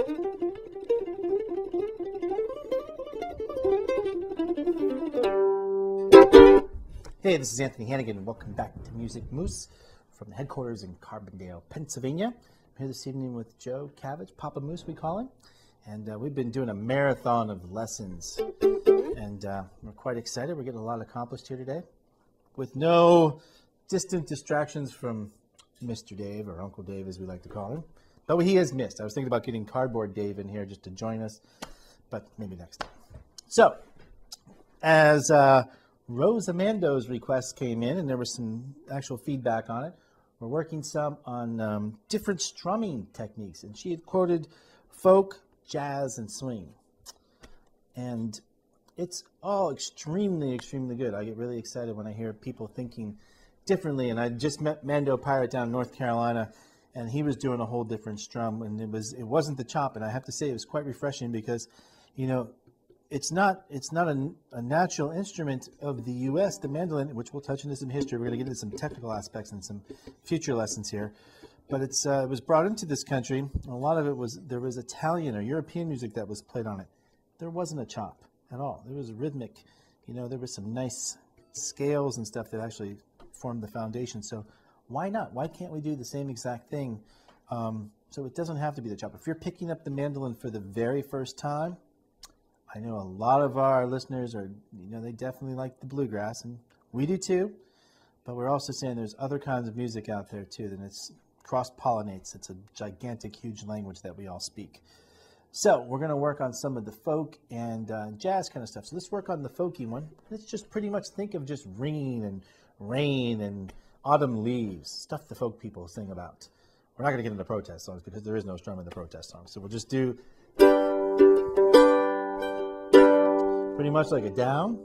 Hey, this is Anthony Hannigan, and welcome back to Music Moose from the headquarters in Carbondale, Pennsylvania. I'm here this evening with Joe Cabbage, Papa Moose we call him, and we've been doing a marathon of lessons, and we're quite excited. We're getting a lot accomplished here today with no distant distractions from Mr. Dave, or Uncle Dave as we like to call him, but he is missed. I was thinking about getting Cardboard Dave in here just to join us, but maybe next time. So, as Rose Amando's request came in, and there was some actual feedback on it. We're working some on different strumming techniques, and she had quoted folk, jazz, and swing. And it's all extremely, extremely good. I get really excited when I hear people thinking differently, and I just met Mando Pirate down in North Carolina, and he was doing a whole different strum, and it wasn't the chop, and I have to say it was quite refreshing because, you know, it's not a natural instrument of the U.S., the mandolin, which we'll touch into some history. We're going to get into some technical aspects and some future lessons here. But it was brought into this country. A lot of it there was Italian or European music that was played on it. There wasn't a chop at all. There was a rhythmic, you know, there was some nice scales and stuff that actually formed the foundation. So why not? Why can't we do the same exact thing? So it doesn't have to be the chop. If you're picking up the mandolin for the very first time, I know a lot of our listeners are, you know, they definitely like the bluegrass, and we do too, but we're also saying there's other kinds of music out there too, and it's cross-pollinates. It's a gigantic, huge language that we all speak. So we're going to work on some of the folk and jazz kind of stuff. So let's work on the folky one. Let's just pretty much think of just ringing and rain and autumn leaves, stuff the folk people sing about. We're not going to get into protest songs because there is no strum in the protest songs. So we'll just do pretty much like a down,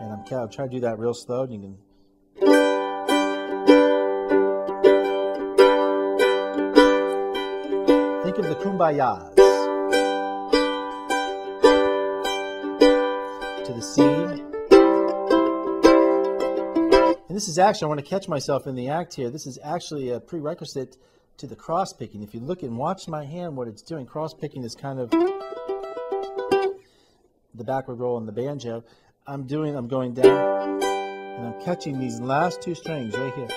and I'll try to do that real slow. And you can think of the kumbayas to the C. And this is actually, I want to catch myself in the act here. This is actually a prerequisite to the cross picking. If you look and watch my hand, what it's doing, cross picking is kind of the backward roll in the banjo. I'm going down, and I'm catching these last two strings right here.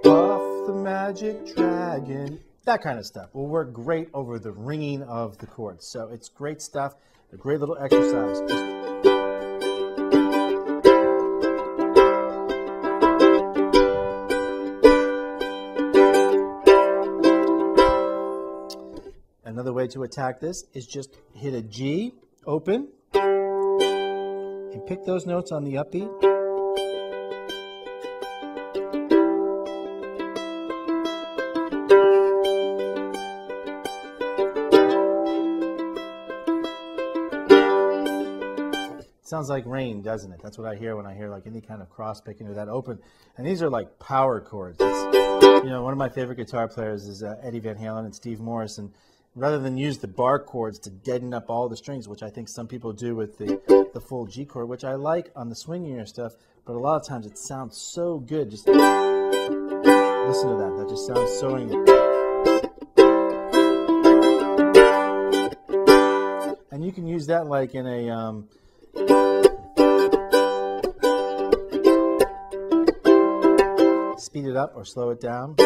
Off the magic dragon, that kind of stuff will work great over the ringing of the chords. So it's great stuff, a great little exercise. Another way to attack this is just hit a G, open, and pick those notes on the upbeat. Sounds like rain, doesn't it? That's what I hear when I hear like any kind of cross picking or that open. And these are like power chords. It's, you know, one of my favorite guitar players is Eddie Van Halen and Steve Morris, and rather than use the bar chords to deaden up all the strings, which I think some people do with the full G chord, which I like on the swingier stuff, but a lot of times it sounds so good. Just listen to that. That just sounds so good. And you can use that like in a speed it up or slow it down.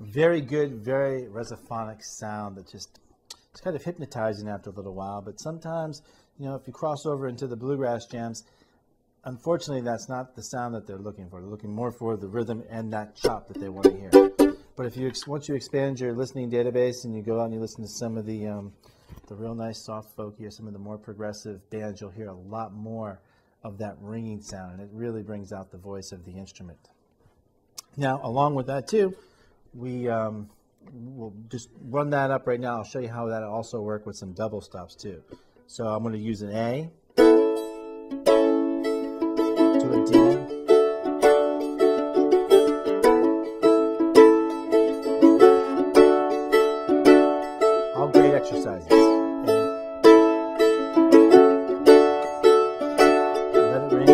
Very good, very resophonic sound that just, it's kind of hypnotizing after a little while. But sometimes, you know, if you cross over into the bluegrass jams, unfortunately that's not the sound that they're looking for. They're looking more for the rhythm and that chop that they want to hear. But if you once you expand your listening database and you go out and you listen to some of the real nice soft folky or some of the more progressive bands, you'll hear a lot more of that ringing sound, and it really brings out the voice of the instrument. Now, along with that too, we will just run that up right now. I'll show you how that also works with some double stops too. So I'm going to use an A to a D. All great exercises. Let it ring.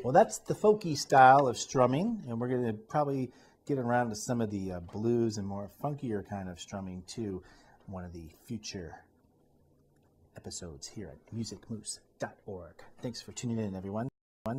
Well, that's the folky style of strumming, and we're going to probably get around to some of the blues and more funkier kind of strumming too, in one of the future episodes here at musicmoose.org. Thanks for tuning in, everyone.